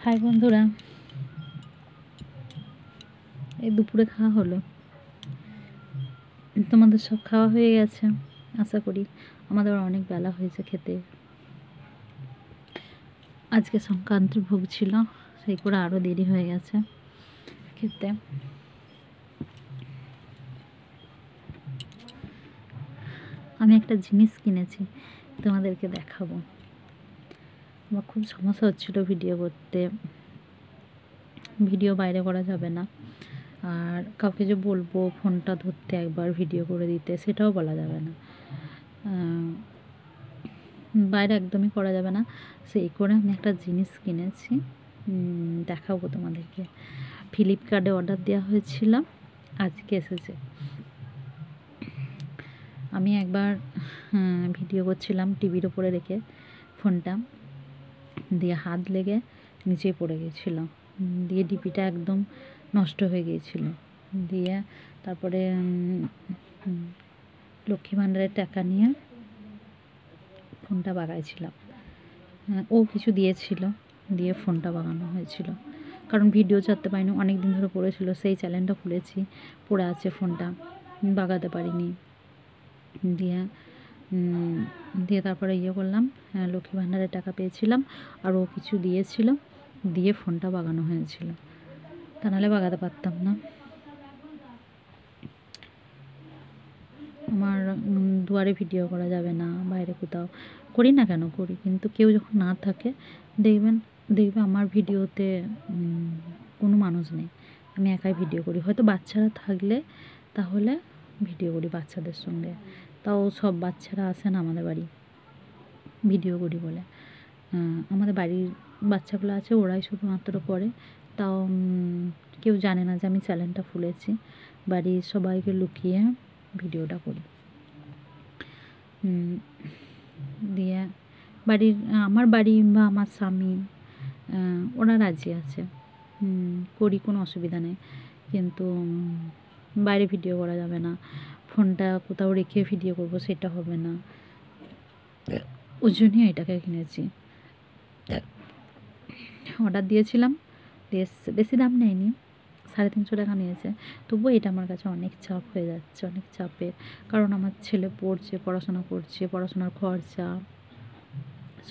High বন্ধুরা, এই দুপুরে খাওয়া হলো। তোমাদের সব খাওয়া হয়ে গেছে আশা করি। আমাদের অনেক বেলা হয়েছে খেতে। আজকে সংক্রান্তির ভোগ ছিল, সেই করে আরও দেরি হয়ে গেছে খেতে। আমি একটা জিনিস কিনেছি, তোমাদেরকে দেখাবো। আমার খুব সমস্যা হচ্ছিল ভিডিও করতে। ভিডিও বাইরে করা যাবে না, আর কাউকে যে বলবো ফোনটা ধরতে একবার ভিডিও করে দিতে, সেটাও বলা যাবে না। বাইরে একদমই করা যাবে না। সেই করে আমি একটা জিনিস কিনেছি, দেখাবো তোমাদেরকে। ফ্লিপকার্টে অর্ডার দেওয়া হয়েছিল, আজকে এসেছে। আমি একবার ভিডিও করছিলাম টিভির ওপরে রেখে ফোনটা, দিয়ে হাত লেগে নিচে পড়ে গিয়েছিল, দিয়ে ডিপিটা একদম নষ্ট হয়ে গিয়েছিল। দিয়ে তারপরে লক্ষ্মী ভাণ্ডারের টাকা নিয়ে ফোনটা বাগাইছিলাম। ও কিছু দিয়েছিল, দিয়ে ফোনটা বাগানো হয়েছিল। কারণ ভিডিও ছাড়তে পারিনি, অনেক দিন ধরে পড়েছিল। সেই চ্যানেলটা খুলেছি, পড়ে আছে ফোনটা, বাগাতে পারিনি। দিয়ে তারপরে করলাম, লক্ষ্মী ভাণ্ডারের টাকা পেয়েছিলাম, আর ও কিছু দিয়েছিল, দিয়ে ফোনটা বাগানো হয়েছিল। তা নাহলে বাগাতে পারতাম না। আমার দুয়ারে ভিডিও করা যাবে না, বাইরে কোথাও করি না, কেন করি, কিন্তু কেউ যখন না থাকে দেখবে আমার ভিডিওতে কোনো মানুষ নেই, আমি একাই ভিডিও করি। হয়তো বাচ্চারা থাকলে তাহলে ভিডিও করি বাচ্চাদের সঙ্গে, তাও সব বাচ্চারা আসে না আমাদের বাড়ি ভিডিও করি বলে। আমাদের বাড়ির বাচ্চাগুলো আছে, ওরাই শুধুমাত্র করে। তাও কেউ জানে না যে আমি চ্যানেলটা খুলেছি, বাড়ির সবাইকে লুকিয়ে ভিডিওটা করি। দিয়ে আমার বাড়ি বা আমার স্বামী ওরা রাজি আছে, করি, কোনো অসুবিধা নেই। কিন্তু বাইরে ভিডিও করা যাবে না, ফোনটা কোথাও রেখে ভিডিও করব সেটা হবে না। ওই জন্যই এটাকে কিনেছি। অর্ডার দিয়েছিলাম, বেশি দাম নেয়নি, 350 টাকা নিয়েছে। তবুও এটা আমার কাছে অনেক চাপ হয়ে যাচ্ছে, অনেক চাপের। কারণ আমার ছেলে পড়ছে, পড়াশোনা করছে, পড়াশোনার খরচা,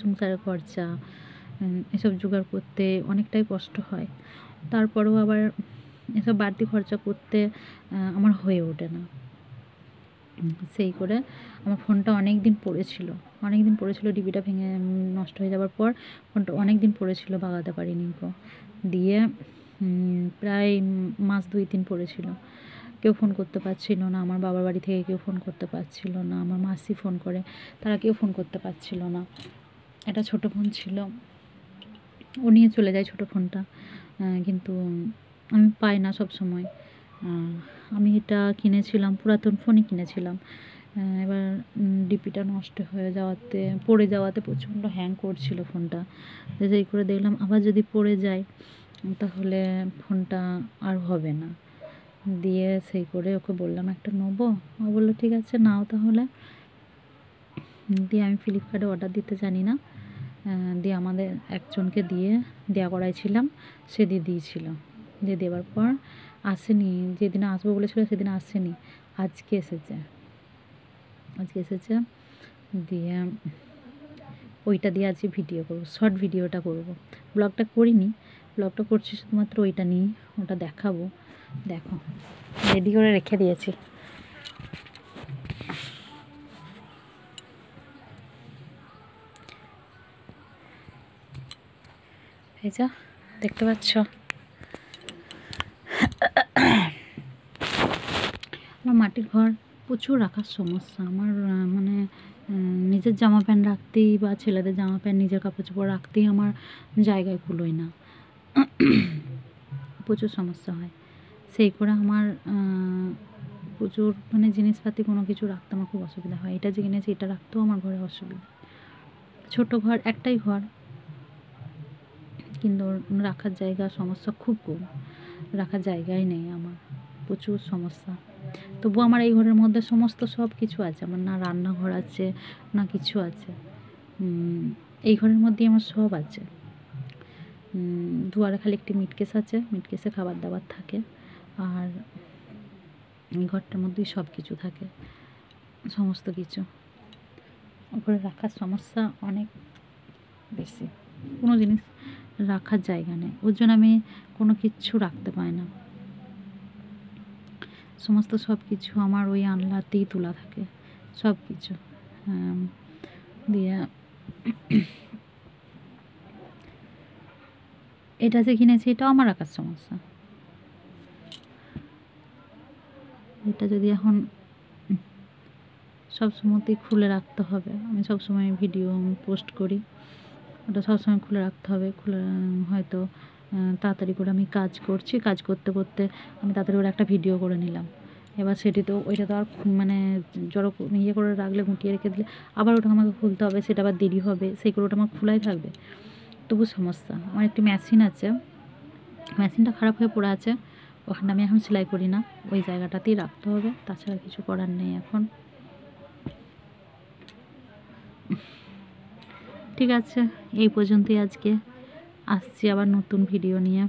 সংসারের খরচা, এসব জোগাড় করতে অনেকটাই কষ্ট হয়। তারপরেও আবার এসব বাড়তি খরচা করতে আমার হয়ে ওঠে না। সেই করে আমার ফোনটা অনেক দিন পড়েছিল, ডিবিটা ভেঙে নষ্ট হয়ে যাওয়ার পর ফোনটা অনেক দিন পড়েছিল, বাগাতে পারিনি। দিয়ে প্রায় মাস 2-3 পড়েছিল। কেউ ফোন করতে পারছিল না, আমার বাবার বাড়ি থেকে কেউ ফোন করতে পারছিল না, আমার মাসি ফোন করে, তারা কেউ ফোন করতে পারছিল না। একটা ছোটো ফোন ছিল, ও নিয়ে চলে যায় ছোটো ফোনটা, কিন্তু আমি পাই না সব সময়। আমি এটা কিনেছিলাম, পুরাতন ফোনই কিনেছিলাম। এবার ডিপিটা নষ্ট হয়ে যাওয়াতে, পড়ে যাওয়াতে প্রচণ্ড হ্যাং করছিল ফোনটা। যেই করে দেখলাম আবার যদি পড়ে যায় তাহলে ফোনটা আর হবে না। দিয়ে সেই করে ওকে বললাম একটা নেবো, ও বললো ঠিক আছে নাও তাহলে। দিয়ে আমি ফ্লিপকার্টে অর্ডার দিতে জানি না, দিয়ে আমাদের একজনকে দিয়ে দেওয়া করাইছিলাম, সে দিয়ে দিয়েছিল। দিয়ে দেওয়ার পর আসেনি, যেদিন আসবো বলেছিল সেদিন আসেনি, আজকে এসেছে। দিয়ে ওইটা দিয়ে আজকে ভিডিও করবো, শর্ট ভিডিওটা করব। ব্লগটা করিনি, ব্লগটা করছি শুধুমাত্র ওইটা নিয়ে, ওটা দেখাবো। দেখো রেডি করে রেখে দিয়েছি। এই যা দেখতে পাচ্ছ, আমার মাটির ঘর, প্রচুর রাখার সমস্যা আমার। মানে নিজের জামা প্যান্ট রাখতেই বা ছেলেদের জামা প্যান্ট, নিজের কাপড় চোপড় রাখতেই আমার জায়গায় কুলোয় না, প্রচুর সমস্যা হয়। সেই করে আমার প্রচুর মানে জিনিসপাতি কোনো কিছু রাখতে আমার খুব অসুবিধা হয়। এটা যে কিনেছি এটা রাখতেও আমার ঘরে অসুবিধা। ছোটো ঘর, একটাই ঘর, কিন্তু রাখার জায়গা সমস্যা খুব কম, রাখার জায়গাই নেই আমার, প্রচুর সমস্যা। তবু আমার এই ঘরের মধ্যে সমস্ত সব কিছু আছে, আমার না রান্নাঘর আছে না কিছু আছে, এই ঘরের মধ্যেই আমার সব আছে। দুয়ারে খালি একটি মিট কেস আছে, মিট কেসে খাবার দাবার থাকে, আর এই ঘরটার মধ্যেই সব কিছু থাকে, সমস্ত কিছু। ওপরে রাখার সমস্যা অনেক বেশি, কোনো জিনিস রাখার জায়গা নেই, ওর জন্য আমি কোনো কিচ্ছু রাখতে পাই না। সমস্ত সব কিছু আমার ওই আনলাতেই তোলা থাকে, সব কিছু। দিয়ে এটা যে কিনেছি এটাও আমার রাখার সমস্যা। এটা যদি এখন সবসময়তেই খুলে রাখতে হবে, আমি সবসময় ভিডিও পোস্ট করি, ওটা সবসময় খুলে রাখতে হবে। খুলে হয়তো তাড়াতাড়ি করে আমি কাজ করছি, কাজ করতে করতে আমি তাড়াতাড়ি করে একটা ভিডিও করে নিলাম, এবার সেটি তো ওইটা তো আর মানে জড়ো ইয়ে করে রাখলে, গুটিয়ে রেখে দিলে আবার ওটা আমাকে খুলতে হবে, সেটা আবার দেরি হবে, সেই করে ওটা আমার খোলাই থাকবে, তবু সমস্যা। আমার একটি মেশিন আছে, মেশিনটা খারাপ হয়ে পড়ে আছে, ওখানে আমি এখন সেলাই করি না, ওই জায়গাটাতেই রাখতে হবে, তাছাড়া কিছু করার নেই এখন। ঠিক আছে, এই পর্যন্তই আজকে, আসছি আবার নতুন ভিডিও নিয়ে।